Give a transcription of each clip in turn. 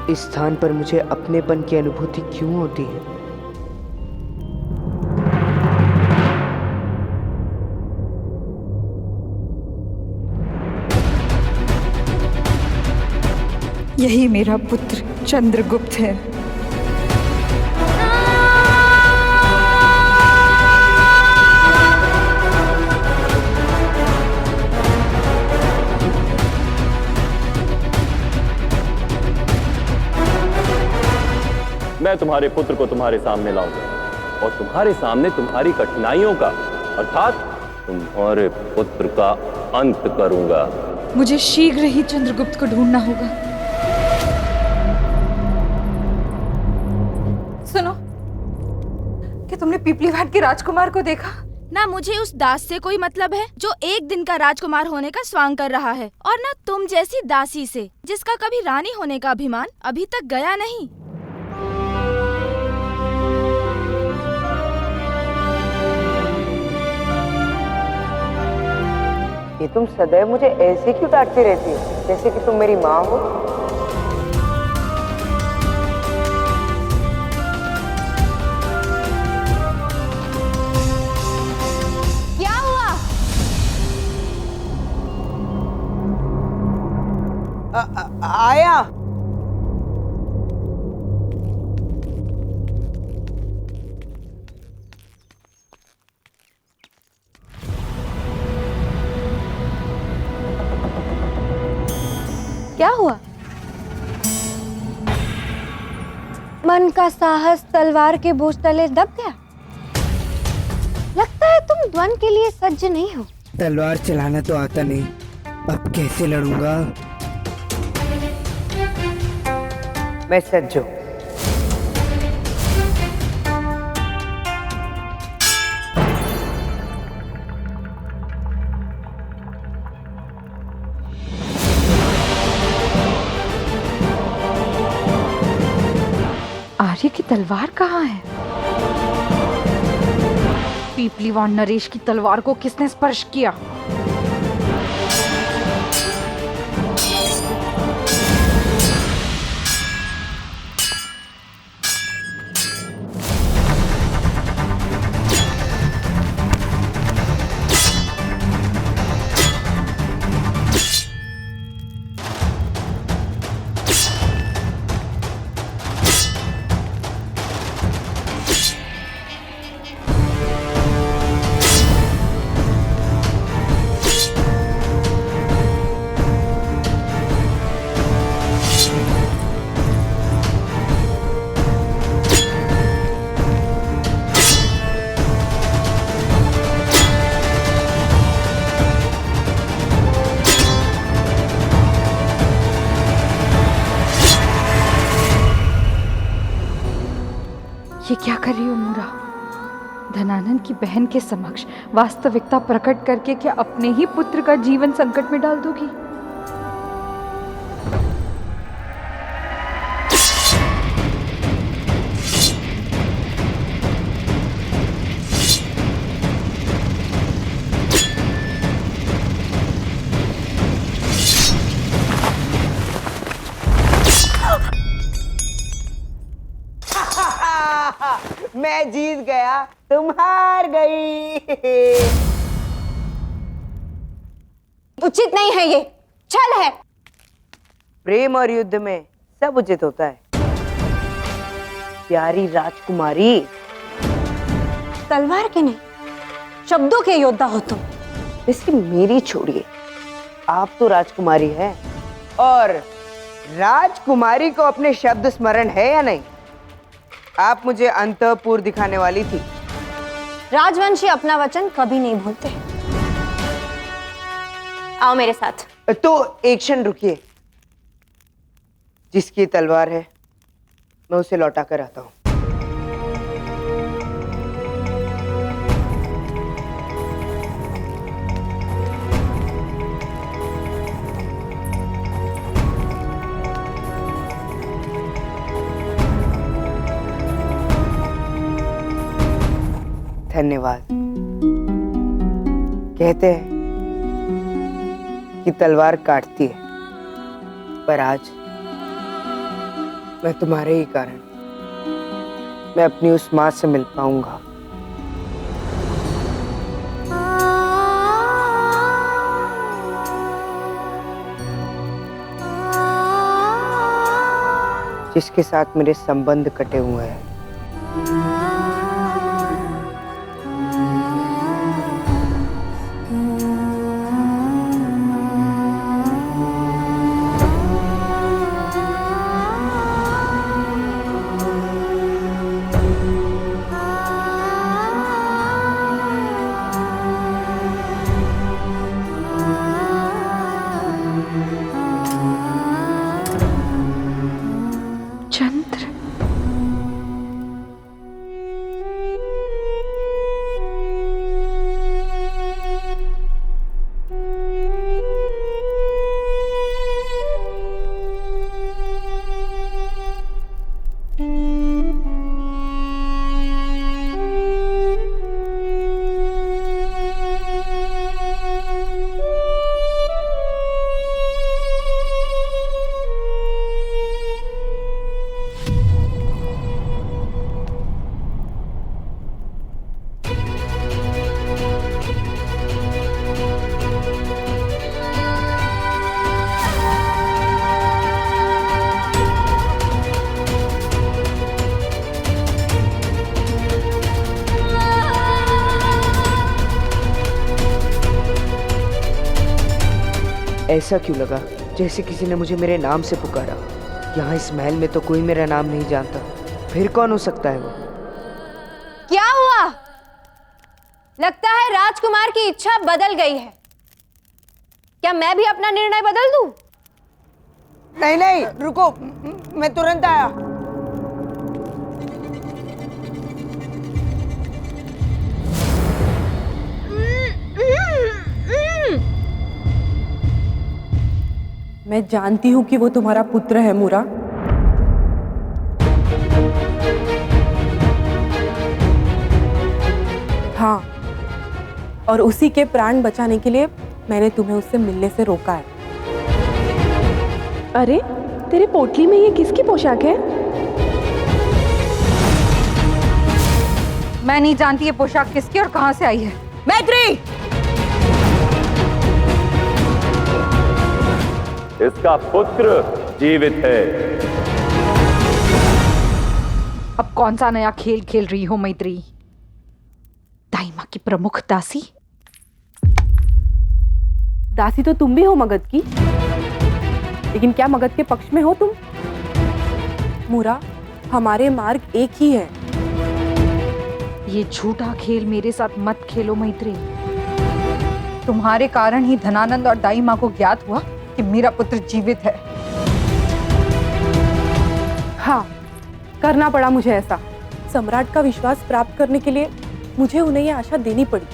इस स्थान पर मुझे अपनेपन की अनुभूति क्यों होती है? यही मेरा पुत्र चंद्रगुप्त है। मैं तुम्हारे पुत्र को तुम्हारे सामने लाऊंगा और तुम्हारे सामने तुम्हारी कठिनाइयों का अर्थात तुम्हारे पुत्र का अंत करूंगा। मुझे शीघ्र ही चंद्रगुप्त को ढूंढना होगा। सुनो, क्या तुमने पीपली घाट के राजकुमार को देखा? ना मुझे उस दास से कोई मतलब है जो एक दिन का राजकुमार होने का स्वांग कर रहा है, और ना तुम जैसी दासी से जिसका कभी रानी होने का अभिमान अभी तक गया नहीं। ये तुम सदैव मुझे ऐसे क्यों डांटती रहती हो, जैसे कि तुम मेरी माँ हो? क्या हुआ? आया। क्या हुआ? मन का साहस तलवार के बोझ तले दब गया। लगता है तुम द्वंद के लिए सज्ज नहीं हो। तलवार चलाना तो आता नहीं, अब कैसे लड़ूंगा? मैं सज्ज हूं। आर्य की तलवार कहाँ है? पीपलीवान नरेश की तलवार को किसने स्पर्श किया? ये क्या कर रही हो मूरा? धनानंद की बहन के समक्ष वास्तविकता प्रकट करके क्या अपने ही पुत्र का जीवन संकट में डाल दोगी? मैं जीत गया, तुम हार गई। उचित नहीं है, ये छल है। प्रेम और युद्ध में सब उचित होता है। प्यारी राजकुमारी, तलवार के नहीं, शब्दों के योद्धा हो तुम। वैसे मेरी छोड़िए, आप तो राजकुमारी हैं, और राजकुमारी को अपने शब्द स्मरण है या नहीं? आप मुझे अंतःपुर दिखाने वाली थी। राजवंशी अपना वचन कभी नहीं भूलते। आओ मेरे साथ। तो एक क्षण रुकिए। जिसकी तलवार है मैं उसे लौटा कर आता हूं। धन्यवाद। कहते हैं कि तलवार काटती है, पर आज मैं तुम्हारे ही कारण मैं अपनी उस माँ से मिल पाऊंगा। जिसके साथ मेरे संबंध कटे हुए हैं। चंद्र, ऐसा क्यों लगा जैसे किसी ने मुझे मेरे नाम से पुकारा। यहाँ इस महल में तो कोई मेरा नाम नहीं जानता, फिर कौन हो सकता है वो? क्या हुआ? लगता है राजकुमार की इच्छा बदल गई है। क्या मैं भी अपना निर्णय बदल दूं? नहीं नहीं, रुको, मैं तुरंत आया। मैं जानती हूं कि वो तुम्हारा पुत्र है मूरा। हाँ, और उसी के प्राण बचाने के लिए मैंने तुम्हें उससे मिलने से रोका है। अरे, तेरे पोटली में ये किसकी पोशाक है? मैं नहीं जानती ये पोशाक किसकी और कहां से आई है। मैत्री! इसका पुत्र जीवित है। अब कौन सा नया खेल खेल रही हो मैत्री? दाई माँ की प्रमुख दासी? दासी तो तुम भी हो मगध की, लेकिन क्या मगध के पक्ष में हो तुम? मूरा, हमारे मार्ग एक ही है। ये झूठा खेल मेरे साथ मत खेलो मैत्री। तुम्हारे कारण ही धनानंद और दाई माँ को ज्ञात हुआ कि मेरा पुत्र जीवित है। हाँ, करना पड़ा मुझे ऐसा। सम्राट का विश्वास प्राप्त करने के लिए मुझे उन्हें ये आशा देनी पड़ी।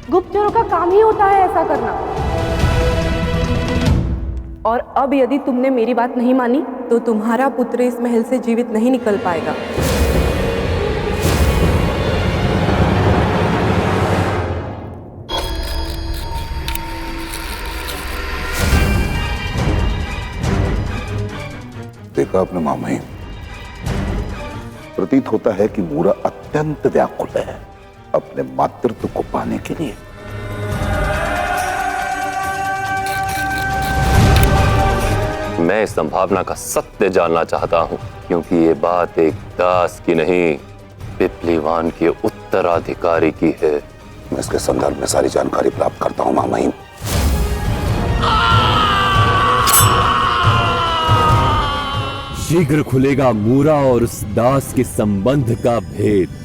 गुप्तचरों का काम ही होता है ऐसा करना। और अब यदि तुमने मेरी बात नहीं मानी तो तुम्हारा पुत्र इस महल से जीवित नहीं निकल पाएगा। देखा आपने मामही, प्रतीत होता है कि मूरा अत्यंत व्याकुल है अपने मातृत्व को पाने के लिए। मैं इस संभावना का सत्य जानना चाहता हूं, क्योंकि ये बात एक दास की नहीं, पिपलीवान के उत्तराधिकारी की है। मैं इसके संदर्भ में सारी जानकारी प्राप्त करता हूं मामही। शीघ्र खुलेगा मूरा और उस दास के संबंध का भेद।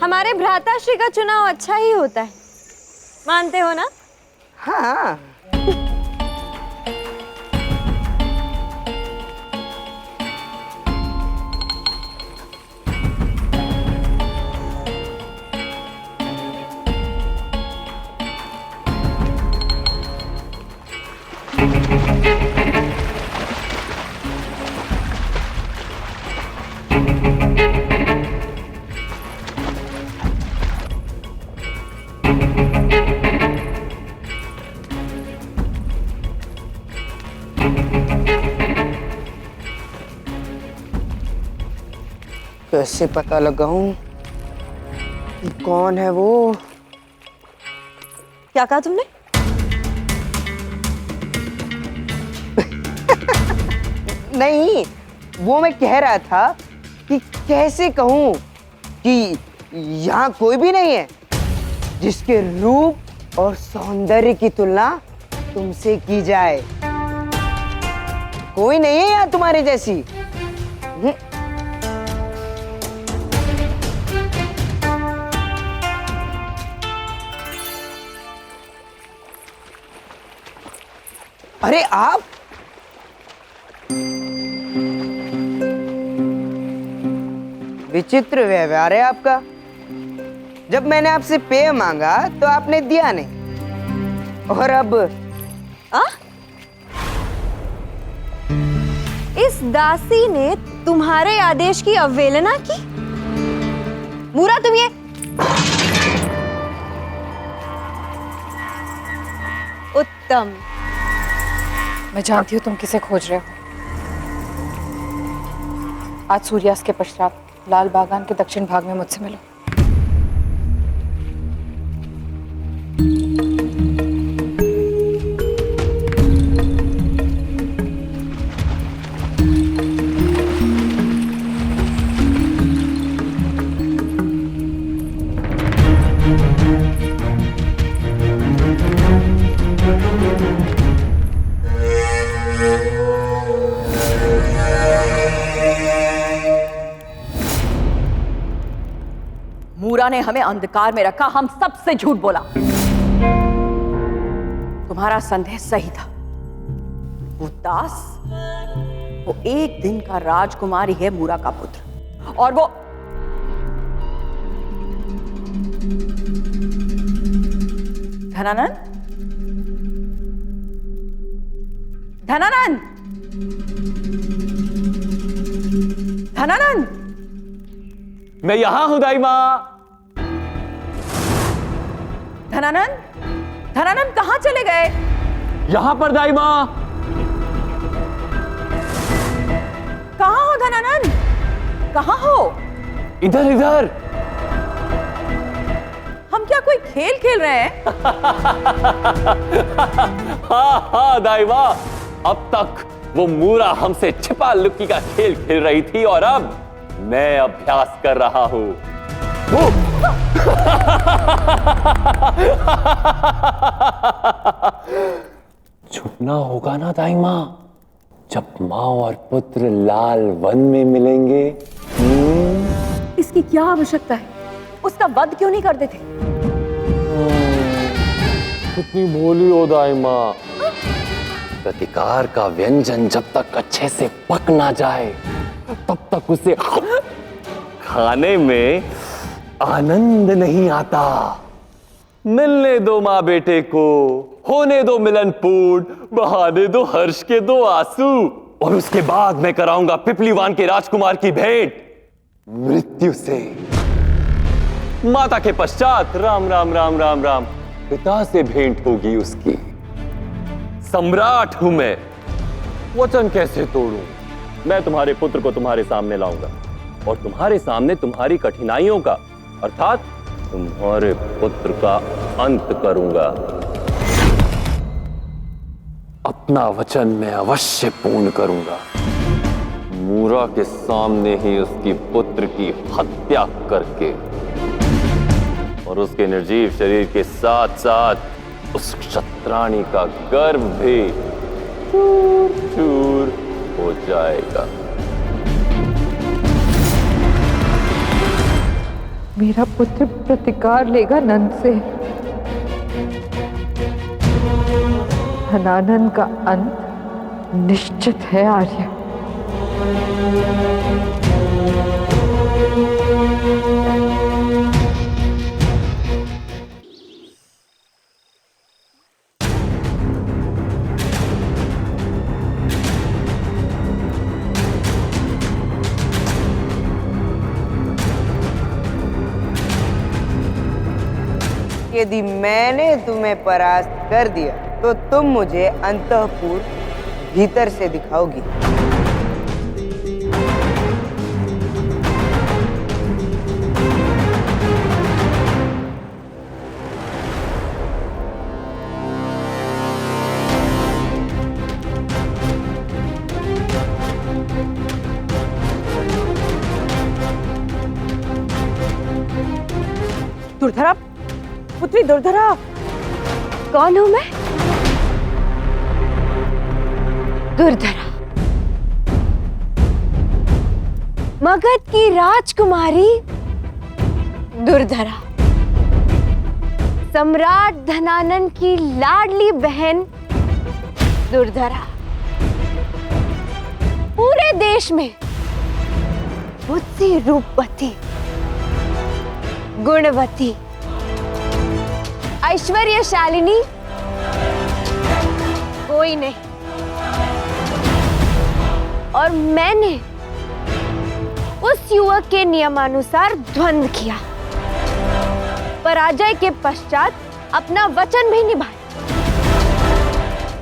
हमारे भ्राताश्री का चुनाव अच्छा ही होता है, मानते हो ना? हाँ, कैसे पता लगाऊं कि कौन है वो? क्या कहा तुमने? नहीं, वो मैं कह रहा था कि कैसे कहूं कि यहाँ कोई भी नहीं है जिसके रूप और सौंदर्य की तुलना तुमसे की जाए। कोई नहीं है यहाँ तुम्हारे जैसी। अरे आप विचित्र व्यवहार है आपका। जब मैंने आपसे पेय मांगा तो आपने दिया नहीं, और अब इस दासी ने तुम्हारे आदेश की अवहेलना की? मूरा, तुम ये उत्तम। मैं जानती हूँ तुम किसे खोज रहे हो। आज सूर्यास्त के पश्चात लाल बागान के दक्षिण भाग में मुझसे मिलो। मूरा ने हमें अंधकार में रखा, हम सबसे झूठ बोला। तुम्हारा संदेह सही था। वो दास, वो एक दिन का राजकुमार ही है, मूरा का पुत्र। और वो धनानंद, धनानंद, धनानंद, मैं यहां हूं दाई मां। धनानंद, धनानंद कहां चले गए? यहां पर दाई मां। कहां हो धनानंद? कहां हो? इधर इधर। हम क्या कोई खेल खेल रहे हैं? हाँ दाई मां, अब तक वो मूरा हमसे छिपा लुक्की का खेल खेल रही थी और अब मैं अभ्यास कर रहा हूं। छुपना होगा ना दाई मां, जब मां और पुत्र लाल वन में मिलेंगे। इसकी क्या आवश्यकता है? उसका वध क्यों नहीं कर देते? कितनी भोली हो दाई मां। प्रतिकार का व्यंजन जब तक अच्छे से पक ना जाए तब तक उसे खाने में आनंद नहीं आता। मिलने दो मां बेटे को, होने दो मिलन पूर्ण, बहाने दो हर्ष के दो आंसू, और उसके बाद मैं कराऊंगा पिपलीवान के राजकुमार की भेंट मृत्यु से। माता के पश्चात राम राम राम राम राम पिता से भेंट होगी उसकी। सम्राट हूं मैं, वचन कैसे तोड़ूं? मैं तुम्हारे पुत्र को तुम्हारे सामने लाऊंगा और तुम्हारे सामने तुम्हारी कठिनाइयों का, अर्थात तुम्हारे पुत्र का अंत करूंगा। अपना वचन मैं अवश्य पूर्ण करूंगा। मूरा के सामने ही उसकी पुत्र की हत्या करके और उसके निर्जीव शरीर के साथ साथ उस क्षत्राणी का गर्भ भी चूर चूर हो जाएगा। मेरा पुत्र प्रतिकार लेगा नंद से। धनानंद का अंत निश्चित है आर्य। यदि मैंने तुम्हें परास्त कर दिया तो तुम मुझे अंतःपुर भीतर से दिखाओगी। दुर्धरा, पुत्री दुर्धरा। कौन हूं मैं? दुर्धरा, मगध की राजकुमारी दुर्धरा, सम्राट धनानंद की लाडली बहन दुर्धरा। पूरे देश में मुझसे रूपवती, गुणवती, ऐश्वर्यशालिनी कोई नहीं। और मैंने उस युवक के नियमानुसार द्वंद्व किया, पराजय के पश्चात अपना वचन भी निभाया,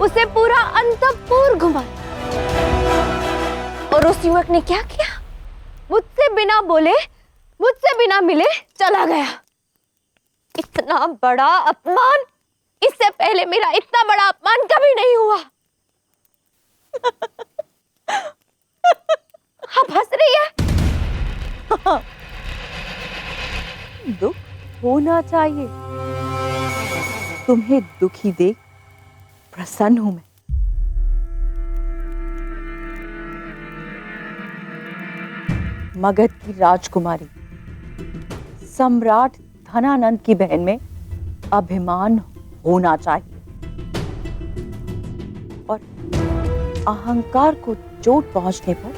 उसे पूरा अंतःपुर घुमाया। और उस युवक ने क्या किया? मुझसे बिना बोले, मुझसे बिना मिले चला गया। इतना बड़ा अपमान, इससे पहले मेरा इतना बड़ा अपमान कभी नहीं हुआ। आप हंस रही है? दुख होना चाहिए। तुम्हें दुखी देख प्रसन्न हूं मैं। मगध की राजकुमारी सम्राट धनानंद की बहन में अभिमान होना चाहिए और अहंकार को चोट पहुंचने पर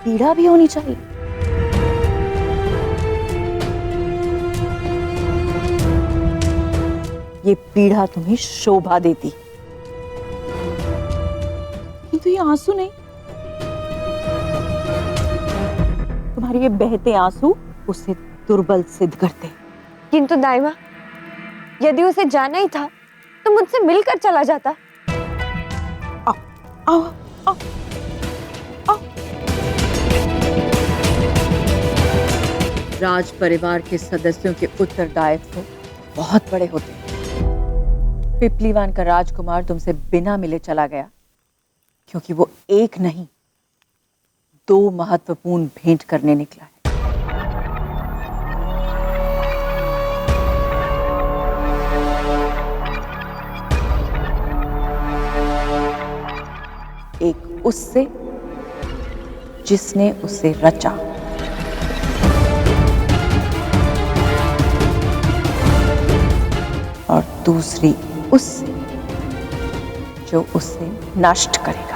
पीड़ा भी होनी चाहिए। ये पीड़ा तुम्हें शोभा देती, किंतु ये आंसू नहीं। तुम्हारे ये बहते आंसू उसे दुर्बल सिद्ध करते। किंतु दाइमा, यदि उसे जाना ही था तो मुझसे मिलकर चला जाता। आओ, आओ, आओ, आओ। राज परिवार के सदस्यों के उत्तरदायित्व बहुत बड़े होते हैं। पिपलीवान का राजकुमार तुमसे बिना मिले चला गया क्योंकि वो एक नहीं, 2 महत्वपूर्ण भेंट करने निकला है। एक उससे जिसने उसे रचा, और दूसरी उससे जो उसे नष्ट करेगा।